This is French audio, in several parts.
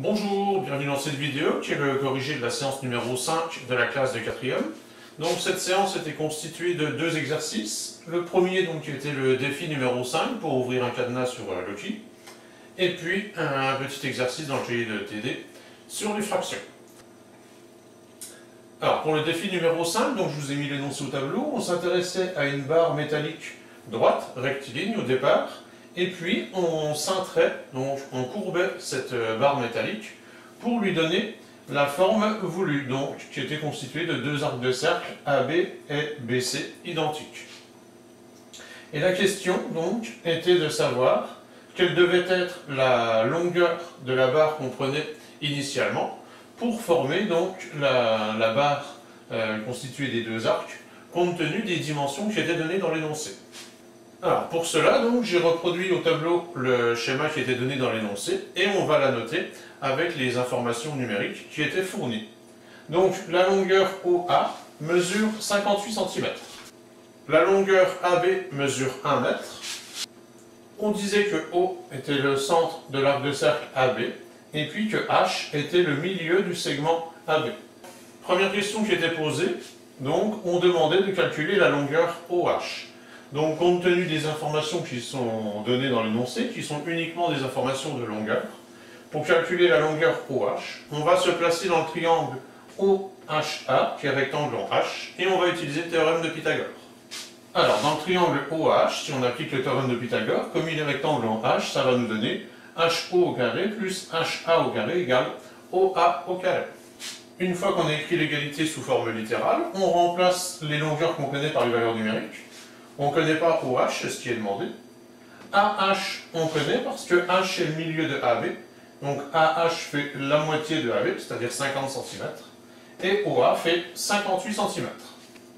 Bonjour, bienvenue dans cette vidéo qui est le corrigé de la séance numéro 5 de la classe de 4e. Donc cette séance était constituée de deux exercices. Le premier donc qui était le défi numéro 5 pour ouvrir un cadenas sur Loki. Et puis un petit exercice dans le cahier de TD sur les fractions. Alors pour le défi numéro 5, donc je vous ai mis l'énoncé au tableau, on s'intéressait à une barre métallique droite, rectiligne au départ, et puis on cintrait, donc on courbait cette barre métallique pour lui donner la forme voulue, donc qui était constituée de deux arcs de cercle AB et BC identiques. Et la question donc était de savoir quelle devait être la longueur de la barre qu'on prenait initialement pour former donc la barre constituée des deux arcs compte tenu des dimensions qui étaient données dans l'énoncé. Alors pour cela, donc, j'ai reproduit au tableau le schéma qui était donné dans l'énoncé et on va la noter avec les informations numériques qui étaient fournies. Donc la longueur OA mesure 58 cm. La longueur AB mesure 1 m. On disait que O était le centre de l'arc de cercle AB et puis que H était le milieu du segment AB. Première question qui était posée, donc on demandait de calculer la longueur OH. Donc, compte tenu des informations qui sont données dans l'énoncé, qui sont uniquement des informations de longueur, pour calculer la longueur OH, on va se placer dans le triangle OHA, qui est rectangle en H, et on va utiliser le théorème de Pythagore. Alors, dans le triangle OH, si on applique le théorème de Pythagore, comme il est rectangle en H, ça va nous donner HO au carré plus HA au carré égale OA au carré. Une fois qu'on a écrit l'égalité sous forme littérale, on remplace les longueurs qu'on connaît par les valeurs numériques. On ne connaît pas OH, c'est ce qui est demandé. AH, on connaît parce que H est le milieu de AB. Donc AH fait la moitié de AB, c'est-à-dire 50 cm. Et OA fait 58 cm.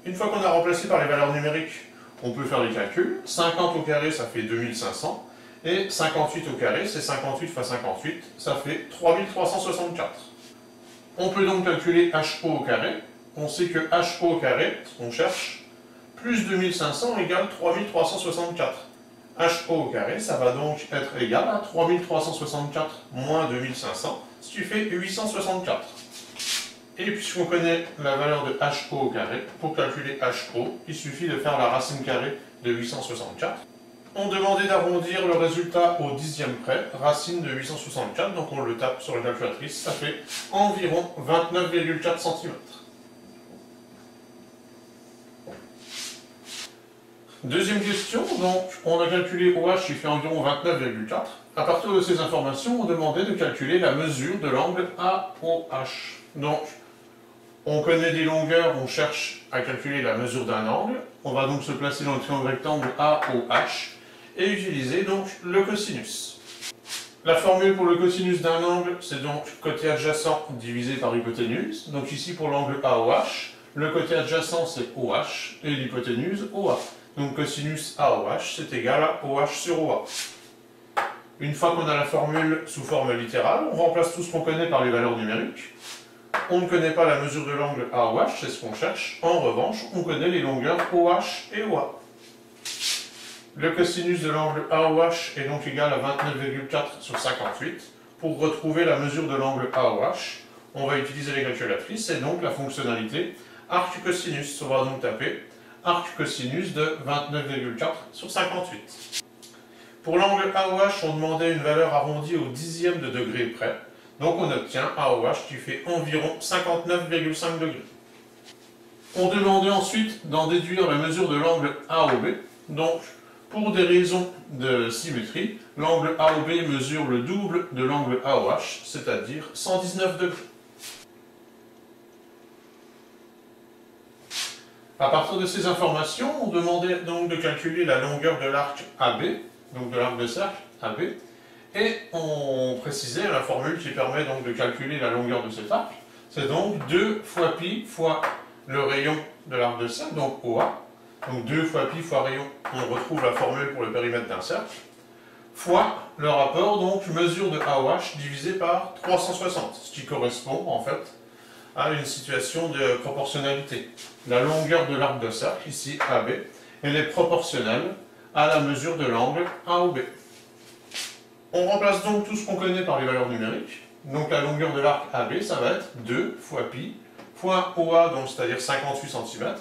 Une fois qu'on a remplacé par les valeurs numériques, on peut faire les calculs. 50 au carré, ça fait 2500. Et 58 au carré, c'est 58 fois 58, ça fait 3364. On peut donc calculer HO au carré. On sait que HO au carré, ce qu'on cherche, plus 2500 égale 3364. HO au carré, ça va donc être égal à 3364 moins 2500, ce qui fait 864. Et puisqu'on connaît la valeur de HO au carré, pour calculer HO, il suffit de faire la racine carrée de 864. On demandait d'arrondir le résultat au dixième près, racine de 864, donc on le tape sur la calculatrice, ça fait environ 29,4 cm. Deuxième question, donc on a calculé OH qui fait environ 29,4. À partir de ces informations, on demandait de calculer la mesure de l'angle AOH. Donc, on connaît des longueurs, on cherche à calculer la mesure d'un angle. On va donc se placer dans le triangle rectangle AOH et utiliser donc le cosinus. La formule pour le cosinus d'un angle, c'est donc côté adjacent divisé par hypoténuse. Donc ici pour l'angle AOH, le côté adjacent c'est OH et l'hypoténuse OA. Donc cosinus AOH, c'est égal à OH sur OA. Une fois qu'on a la formule sous forme littérale, on remplace tout ce qu'on connaît par les valeurs numériques. On ne connaît pas la mesure de l'angle AOH, c'est ce qu'on cherche. En revanche, on connaît les longueurs OH et OA. Le cosinus de l'angle AOH est donc égal à 29,4 sur 58. Pour retrouver la mesure de l'angle AOH, on va utiliser les calculatrices et donc la fonctionnalité arc cosinus. On va donc taper arc cosinus de 29,4 sur 58. Pour l'angle AOH, on demandait une valeur arrondie au dixième de degré près. Donc on obtient AOH qui fait environ 59,5 degrés. On demandait ensuite d'en déduire la mesure de l'angle AOB. Donc pour des raisons de symétrie, l'angle AOB mesure le double de l'angle AOH, c'est-à-dire 119 degrés. À partir de ces informations, on demandait donc de calculer la longueur de l'arc AB, donc de l'arc de cercle AB, et on précisait la formule qui permet donc de calculer la longueur de cet arc. C'est donc 2 fois pi fois le rayon de l'arc de cercle, donc OA. Donc 2 fois pi fois rayon, on retrouve la formule pour le périmètre d'un cercle, fois le rapport, donc mesure de AOH divisé par 360, ce qui correspond en fait à une situation de proportionnalité. La longueur de l'arc de cercle, ici AB, elle est proportionnelle à la mesure de l'angle AOB. On remplace donc tout ce qu'on connaît par les valeurs numériques. Donc la longueur de l'arc AB, ça va être 2 fois pi, fois OA, donc c'est-à-dire 58 cm,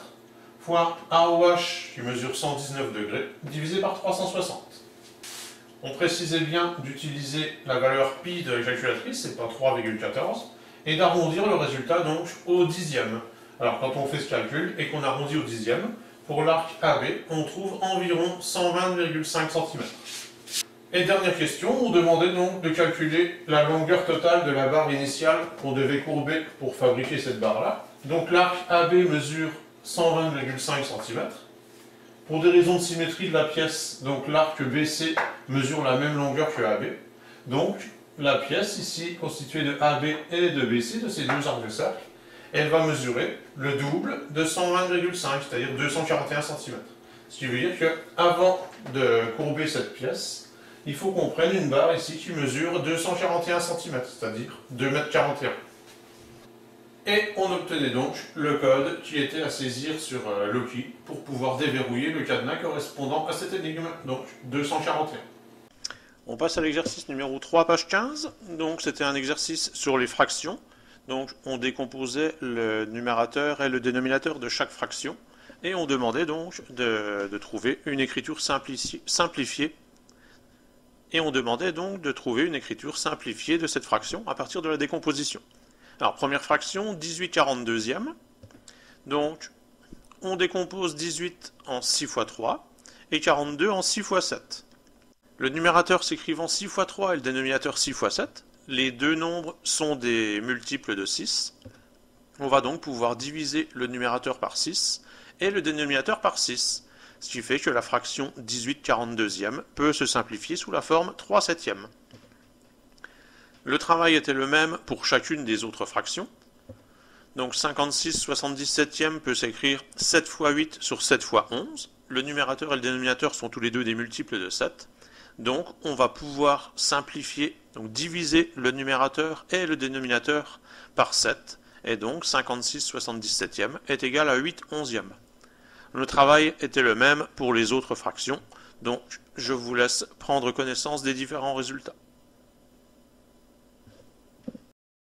fois AOH, qui mesure 119 degrés, divisé par 360. On précisait bien d'utiliser la valeur pi de la calculatrice, c'est pas 3,14, et d'arrondir le résultat donc au dixième. Alors quand on fait ce calcul et qu'on arrondit au dixième, pour l'arc AB, on trouve environ 120,5 cm. Et dernière question, on demandait donc de calculer la longueur totale de la barre initiale qu'on devait courber pour fabriquer cette barre-là. Donc l'arc AB mesure 120,5 cm. Pour des raisons de symétrie de la pièce, donc l'arc BC mesure la même longueur que AB. Donc la pièce ici constituée de AB et de BC, de ces deux arcs de cercle, elle va mesurer le double de 120,5, c'est-à-dire 241 cm. Ce qui veut dire qu'avant de courber cette pièce, il faut qu'on prenne une barre ici qui mesure 241 cm, c'est-à-dire 2,41 m. Et on obtenait donc le code qui était à saisir sur Loki pour pouvoir déverrouiller le cadenas correspondant à cette énigme, donc 241. On passe à l'exercice numéro 3, page 15. Donc c'était un exercice sur les fractions. Donc on décomposait le numérateur et le dénominateur de chaque fraction. Et on demandait donc de trouver une écriture simplifiée. Et on demandait donc de trouver une écriture simplifiée de cette fraction à partir de la décomposition. Alors, première fraction, 18/42e. Donc, on décompose 18 en 6 fois 3 et 42 en 6 fois 7. Le numérateur s'écrivant 6 fois 3 et le dénominateur 6 fois 7, les deux nombres sont des multiples de 6. On va donc pouvoir diviser le numérateur par 6 et le dénominateur par 6. Ce qui fait que la fraction 18/42e peut se simplifier sous la forme 3/7. Le travail était le même pour chacune des autres fractions. Donc 56/77 peut s'écrire 7 fois 8 sur 7 fois 11. Le numérateur et le dénominateur sont tous les deux des multiples de 7. Donc on va pouvoir simplifier, donc diviser le numérateur et le dénominateur par 7. Et donc 56/77 est égal à 8/11. Le travail était le même pour les autres fractions. Donc je vous laisse prendre connaissance des différents résultats.